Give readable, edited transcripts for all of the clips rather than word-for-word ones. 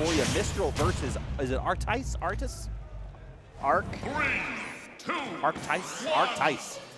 for you. Mistral versus, is it Arctice? Arctice? Arctice.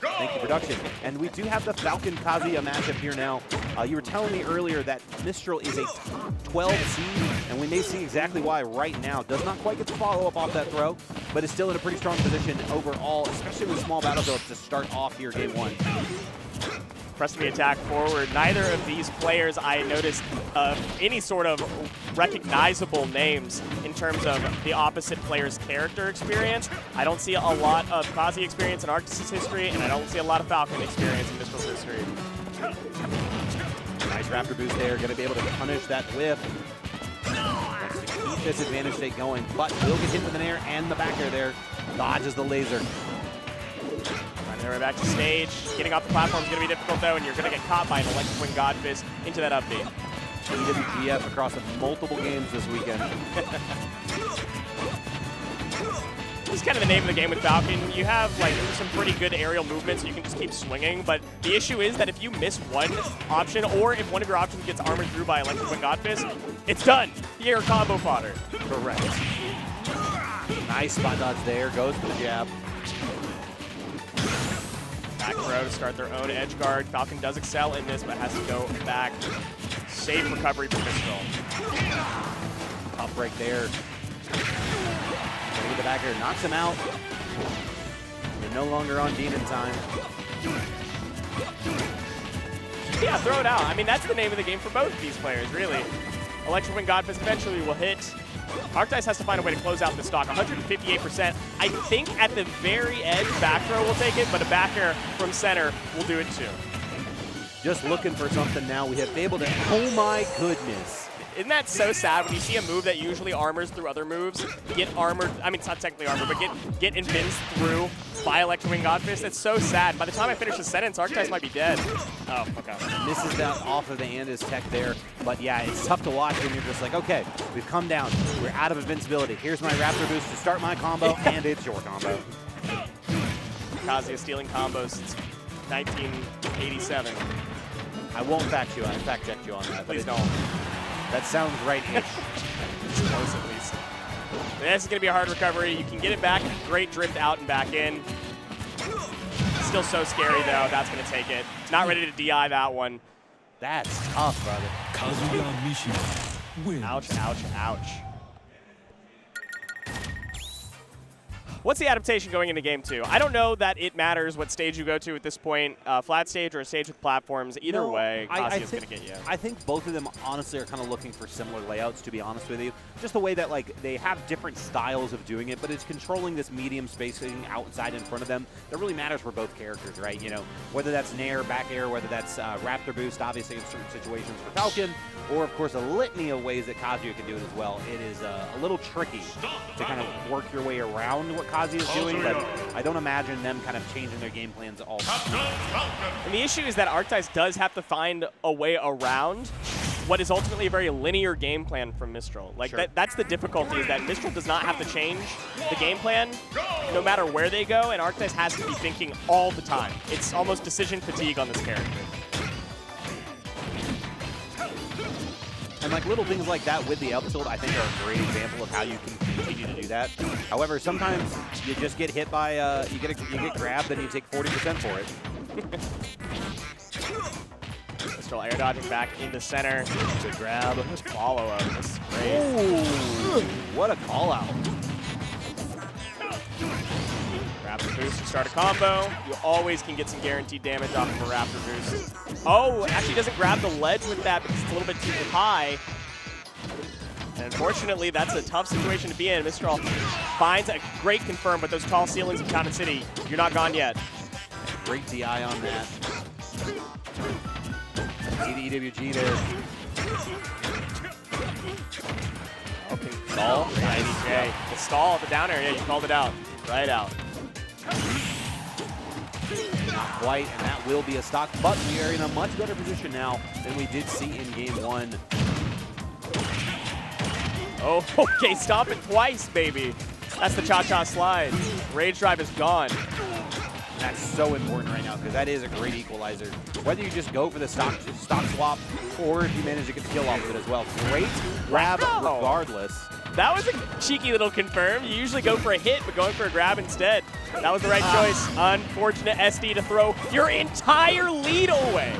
Thank you, production. And we do have the Falcon Kazuya matchup here now. You were telling me earlier that Mistral is a top 12 seed, and we may see exactly why right now. Does not quite get the follow-up off that throw, but is still in a pretty strong position overall, especially with small battlefields to start off here game one. Pressing the attack forward. Neither of these players I noticed any sort of recognizable names in terms of the opposite player's character experience. I don't see a lot of Kazuya experience in Arctice's history, and I don't see a lot of Falcon experience in Mistral's history. Nice Raptor boost there, going to be able to punish that whiff. Wants to keep this advantage state going, but will get hit with an air and the back air there. Dodges the laser. Their way back to stage. Getting off the platform is going to be difficult, though, and you're going to get caught by an Electric Wing God Fist into that upbeat. EWGF across multiple games this weekend. This is kind of the name of the game with Falcon. You have like some pretty good aerial movements, so you can just keep swinging, but the issue is that if you miss one option, or if one of your options gets armored through by Electric Wing God Fist, it's done. You're combo fodder. Correct. Nice spot dodge there. Goes for the jab. Back row to start their own edge guard. Falcon does excel in this, but has to go back. Safe recovery for Mistral. Up break there. Get the back air, knocks him out. You're no longer on demon time. Yeah, throw it out. I mean, that's the name of the game for both of these players, really. Electric Wing God Fist eventually will hit. Arctice has to find a way to close out the stock. 158%. I think at the very edge, back throw will take it, but a back air from center will do it too. Just looking for something now. We have been able to, oh my goodness. Isn't that so sad when you see a move that usually armors through other moves, get armored, I mean, it's not technically armored, but get invinced through by Electric Wing God Fist? It's so sad. By the time I finish the sentence, Arctice might be dead. Oh, okay. Misses that off of the Andis tech there, but yeah, it's tough to watch when you're just like, okay, we've come down, we're out of invincibility. Here's my Raptor boost to start my combo, and it's your combo. Kazuya stealing combos since 1987. I won't fact check you on that. Please don't. That sounds right-ish. It's close at least. This is going to be a hard recovery. You can get it back. Great drift out and back in. Still so scary, though. That's going to take it. Not ready to DI that one. That's tough, brother. Kazuya Mishima wins. Ouch, ouch, ouch. What's the adaptation going into game two? I don't know that it matters what stage you go to at this point, flat stage or a stage with platforms. Either way, Kazuya's going to get you. I think both of them honestly are kind of looking for similar layouts, to be honest with you. Just the way that like they have different styles of doing it, but it's controlling this medium spacing outside in front of them that really matters for both characters, right? You know, whether that's Nair, back air, whether that's Raptor boost, obviously in certain situations for Falcon, or of course a litany of ways that Kazuya can do it as well. It is a little tricky to kind of work your way around what Kazuya is doing, but I don't imagine them kind of changing their game plans all the time. And the issue is that Arctice does have to find a way around what is ultimately a very linear game plan from Mistral. Like Sure. that's the difficulty, is that Mistral does not have to change the game plan no matter where they go, and Arctice has to be thinking all the time. It's almost decision fatigue on this character. And like little things like that with the up tilt, I think are a great example of how you can continue to do that. However, sometimes you just get hit by, you get grabbed and you take 40% for it. Mistral air dodging back into center. Good grab. Follow up. This is great. Ooh, what a call out. Raptor boost to start a combo. You always can get some guaranteed damage off of a Raptor boost. Oh, actually doesn't grab the ledge with that because it's a little bit too high. And unfortunately, that's a tough situation to be in. Mistral finds a great confirm, but those tall ceilings in Town and City, you're not gone yet. Great DI on that. See the EWG there. Okay, stall. IDJ. The stall at the down air, yeah, you called it out. Right out. Not quite, and that will be a stock, but we are in a much better position now than we did see in game one. Oh, okay, stop it twice, baby. That's the cha-cha slide. Rage drive is gone. And that's so important right now because that is a great equalizer. Whether you just go for the stock swap or if you manage to get the kill off of it as well. Great grab regardless. That was a cheeky little confirm. You usually go for a hit, but going for a grab instead. That was the right choice. Unfortunate SD to throw your entire lead away.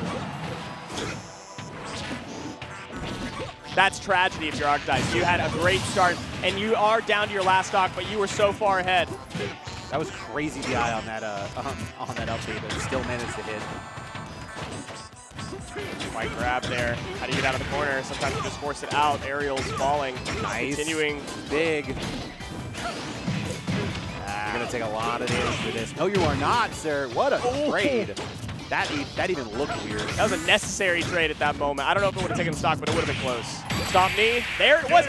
That's tragedy if you're Arctice. You had a great start, and you are down to your last stock, but you were so far ahead. That was crazy DI on that update, but still managed to hit. White grab there. How do you get out of the corner? Sometimes you just force it out. Aerial's falling. Nice. Continuing. Big. You're going to take a lot of damage for this. No, you are not, sir. What a trade. That even looked weird. That was a necessary trade at that moment. I don't know if it would have taken the stock, but it would have been close. Stomp knee. There it was.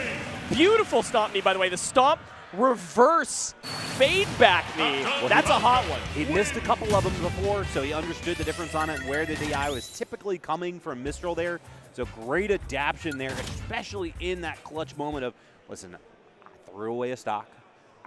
Beautiful stomp knee, by the way. The stomp reverse fade back knee. Well, that's a hot one. He missed a couple of them before, so he understood the difference on it and where the DI was typically coming from Mistral there. So great adaptation there, especially in that clutch moment of, listen, I threw away a stock.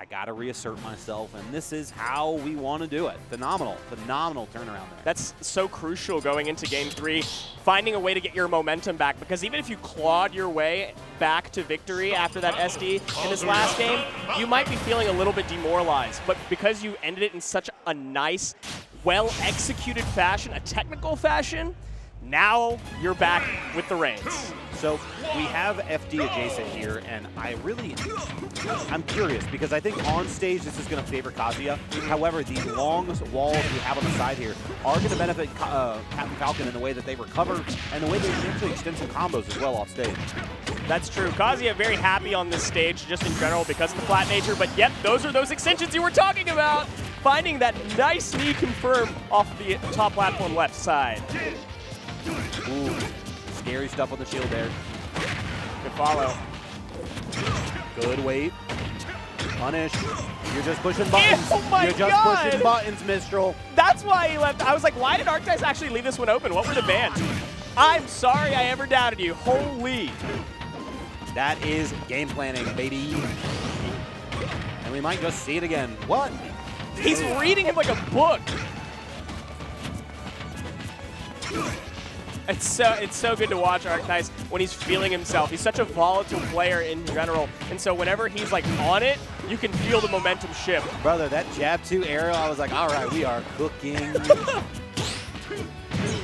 I got to reassert myself, and this is how we want to do it. Phenomenal, phenomenal turnaround there. That's so crucial going into Game 3, finding a way to get your momentum back, because even if you clawed your way back to victory after that SD in this last game, you might be feeling a little bit demoralized. But because you ended it in such a nice, well-executed fashion, a technical fashion, now you're back with the reins. So we have FD adjacent here, and I'm curious because I think on stage this is going to favor Kazuya. However, the long walls we have on the side here are going to benefit Captain Falcon in the way that they recover and the way they can actually extend some combos as well off stage. That's true. Kazuya very happy on this stage just in general because of the flat nature, but yep, those are those extensions you were talking about. Finding that nice knee confirm off the top platform left side. Ooh, scary stuff on the shield there. Good follow. Good wait. Punish. You're just pushing buttons. Oh my You're just God. pushing buttons, Mistral. That's why he left. I was like, why did Arctice actually leave this one open? What were the bans? I'm sorry I ever doubted you. Holy. That is game planning, baby. And we might just see it again. What? He's reading him like a book. It's so good to watch Arctice when he's feeling himself. He's such a volatile player in general, and so whenever he's like on it, you can feel the momentum shift. Brother, that jab 2 aerial, I was like, all right, we are cooking.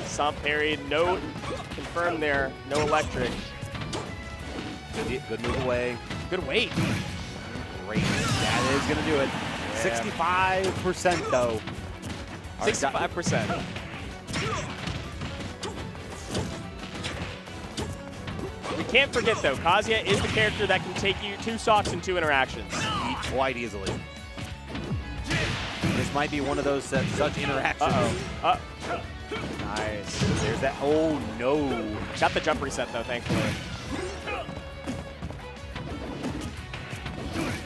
Stomp parry, no confirm there, no electric. Good move away. Good weight. Great. That is going to do it. Yeah. 65% though. 65%. We can't forget, though, Kazuya is the character that can take you 2 stocks in 2 interactions. Quite easily. This might be one of those such interactions. Uh-oh. Nice. There's that. Oh, no. Got the jump reset, though, thankfully.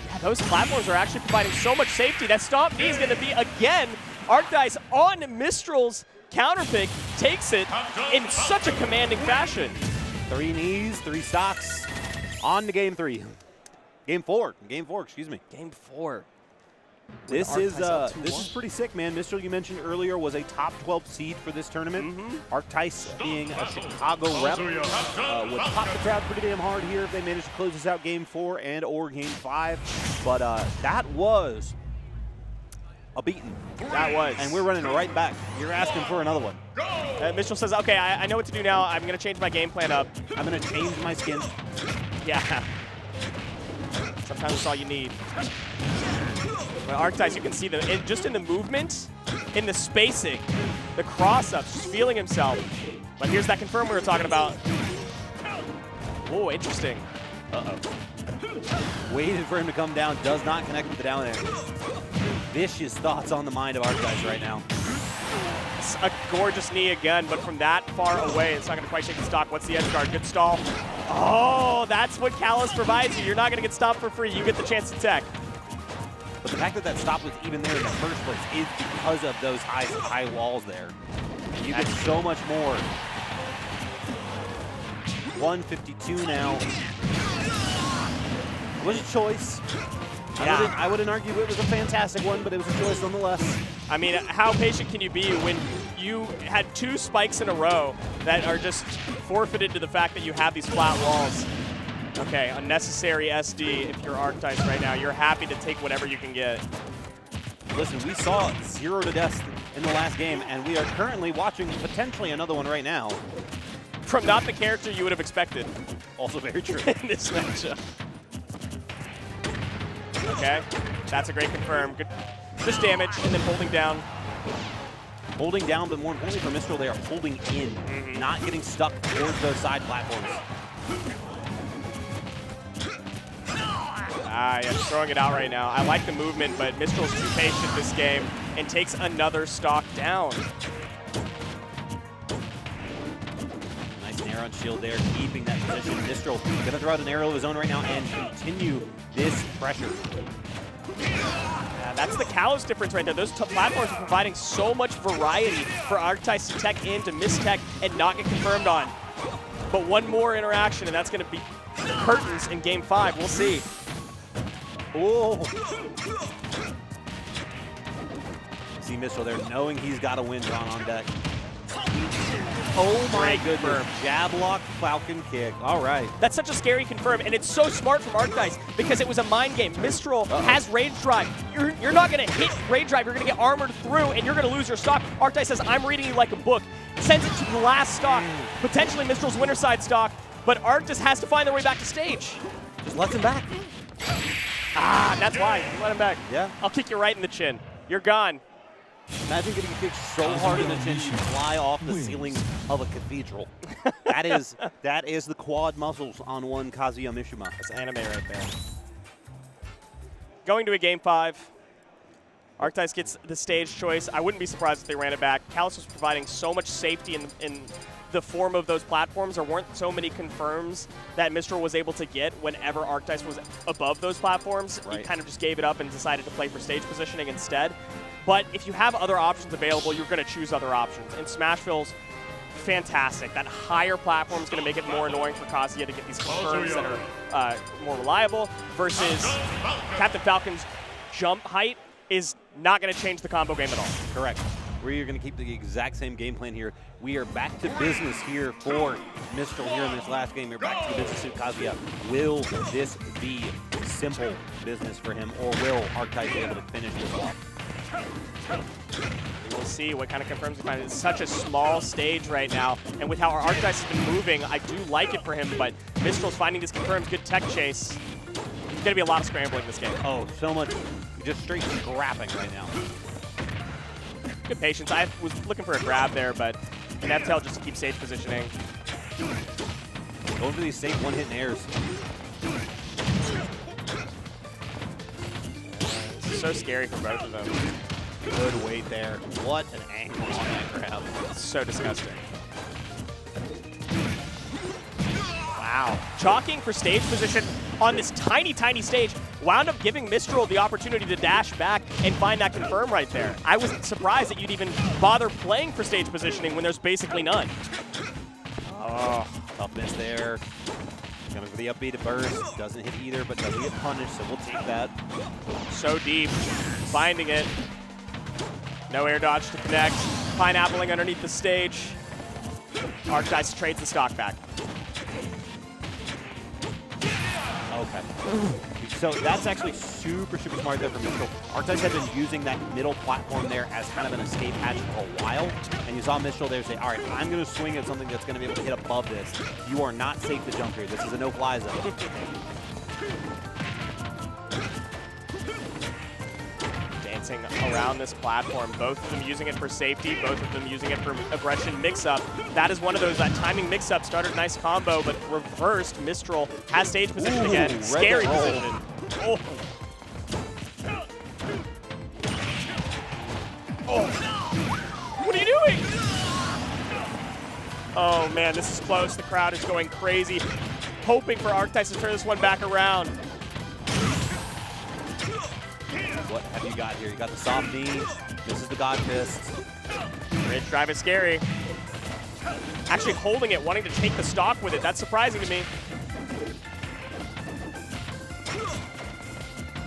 Yeah, those platforms are actually providing so much safety. That stomp knee is going to be, again, Arctice on Mistral's counter pick takes it in such a commanding fashion. 3 knees, 3 stocks. On to game 3. Game 4. Game 4, excuse me. Game 4. This is pretty sick, man. Mistral, you mentioned earlier, was a top 12 seed for this tournament. Arctice being a Chicago rep would pop the crowd pretty damn hard here if they managed to close this out game 4 and or game 5. But that was a beating. That was. And we're running right back. You're asking for another one. Mistral says, okay, I know what to do now. I'm going to change my game plan up. I'm going to change my skin. Yeah. Sometimes that's all you need. But Arctice, you can see just in the movement, in the spacing, the cross-ups, just feeling himself. But here's that confirm we were talking about. Oh, interesting. Uh-oh. Waited for him to come down, does not connect with the down air. Vicious thoughts on the mind of Arctice right now. It's a gorgeous knee again, but from that far away, it's not going to quite take the stock. What's the edge guard? Good stall. Oh, that's what Callus provides you. You're not going to get stopped for free. You get the chance to tech. But the fact that that stop was even there in the first place is because of those high walls there. You get so much more. 152 now. It was a choice. Yeah. I wouldn't argue it was a fantastic one, but it was a choice nonetheless. I mean, how patient can you be when you had 2 spikes in a row that are just forfeited to the fact that you have these flat walls? Okay, unnecessary SD if you're Arctice right now. You're happy to take whatever you can get. Listen, we saw 0 to death in the last game, and we are currently watching potentially another one right now. From not the character you would have expected. Also very true. In this matchup. Okay, that's a great confirm. Good, just damage and then holding down. Holding down, but more importantly for Mistral, they are holding in, not getting stuck towards those side platforms. Yeah, just throwing it out right now. I like the movement, but Mistral's too patient this game and takes another stock down. Nice nair on shield there, keeping that position. Mistral gonna throw out an arrow of his own right now and continue this pressure. Yeah, that's the Kalos difference right there. Those platforms are providing so much variety for Arctice to tech in, to mistech, and not get confirmed on. But one more interaction, and that's going to be curtains in Game 5. We'll see. Oh! See Mistral there, knowing he's got a win drawn on deck. Oh my goodness, jab lock, Falcon kick. All right. That's such a scary confirm, and it's so smart from Arctice because it was a mind game. Mistral has Rage Drive. You're not going to hit Rage Drive. You're going to get armored through, and you're going to lose your stock. Arctice says, I'm reading you like a book. Sends it to the last stock, potentially Mistral's winner side stock, but Arctice has to find their way back to stage. Just lets him back. Ah, that's why. You let him back. Yeah. I'll kick you right in the chin. You're gone. Imagine getting kicked so hard in the chin you fly off the ceiling of a cathedral. that is the quad muscles on one Kazuya Mishima. That's anime right there. Going to a Game 5. Arctice gets the stage choice. I wouldn't be surprised if they ran it back. Kalos was providing so much safety in the form of those platforms. There weren't so many confirms that Mistral was able to get whenever Arctice was above those platforms. He kind of just gave it up and decided to play for stage positioning instead. But if you have other options available, you're going to choose other options. And Smashville's fantastic. That higher platform is going to make it more annoying for Kazuya to get these confirms that are more reliable versus Captain Falcon's jump height is not going to change the combo game at all. Correct. We are going to keep the exact same game plan here. We are back to business here for Mistral here in this last game. We're back to the business of Kazuya. Will this be simple business for him, or will Arctice be able to finish this off? We'll see what kind of confirms we find. It's such a small stage right now, and with how our Arctice has been moving, I do like it for him, but Mistral's finding these confirms. Good tech chase. There's going to be a lot of scrambling this game. Oh, so much. Just straight scrapping right now. Good patience. I was looking for a grab there, but an F-tail just to keep stage positioning. Going for these safe one-hit nairs. This is so scary for both of them. Good weight there. What an angle on that grab. So disgusting. Wow. Chalking for stage position on this tiny, tiny stage wound up giving Mistral the opportunity to dash back and find that confirm right there. I was surprised that you'd even bother playing for stage positioning when there's basically none. Oh, tough miss there. Coming for the upbeat at burst. Doesn't hit either, but doesn't get punished, so we'll take that. So deep. Finding it. No air dodge to connect. Pineappling underneath the stage. Arctice trades the stock back. Okay. So that's actually super, super smart there from Mistral. Arctice had been using that middle platform there as kind of an escape hatch for a while, and you saw Mistral there say, all right, I'm going to swing at something that's going to be able to hit above this. You are not safe to jump here. This is a no-fly zone. Dancing around this platform, both of them using it for safety, both of them using it for aggression mix-up. That is one of those, that timing mix-up started a nice combo, but reversed. Mistral has stage position again. Scary position. Oh. Oh. What are you doing? Oh man, this is close. The crowd is going crazy, hoping for Arctice to turn this one back around. What have you got here? You got the soft knee. This is the God Fist. Ridge drive is scary. Actually holding it, wanting to take the stock with it. That's surprising to me.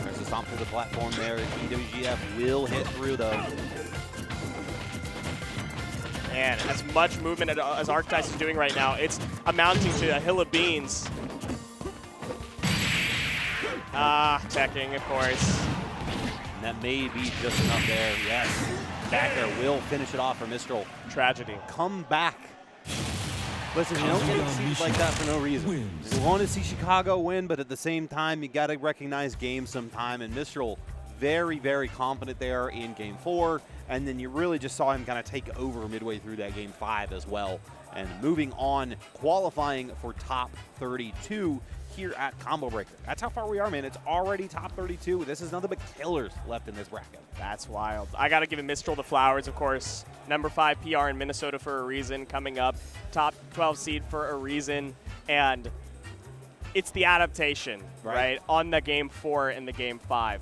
There's a stomp through the platform there. EWGF will hit through, though. Man, as much movement as Arctice is doing right now, it's amounting to a hill of beans. Teching, of course. And that may be just enough there. Yes. Back there will finish it off for Mistral. Tragedy. Come back. Listen, you don't get exceeded like that for no reason. Wins. You want to see Chicago win, but at the same time, you got to recognize games sometime. And Mistral, very, very confident there in Game 4. And then you really just saw him kind of take over midway through that Game 5 as well. And moving on, qualifying for top 32 here at Combo Breaker. That's how far we are, man. It's already top 32. This is nothing but killers left in this bracket. That's wild. I got to give Mistral the flowers, of course. Number 5 PR in Minnesota for a reason, coming up. Top 12 seed for a reason. And it's the adaptation, right? On the Game 4 and the Game 5.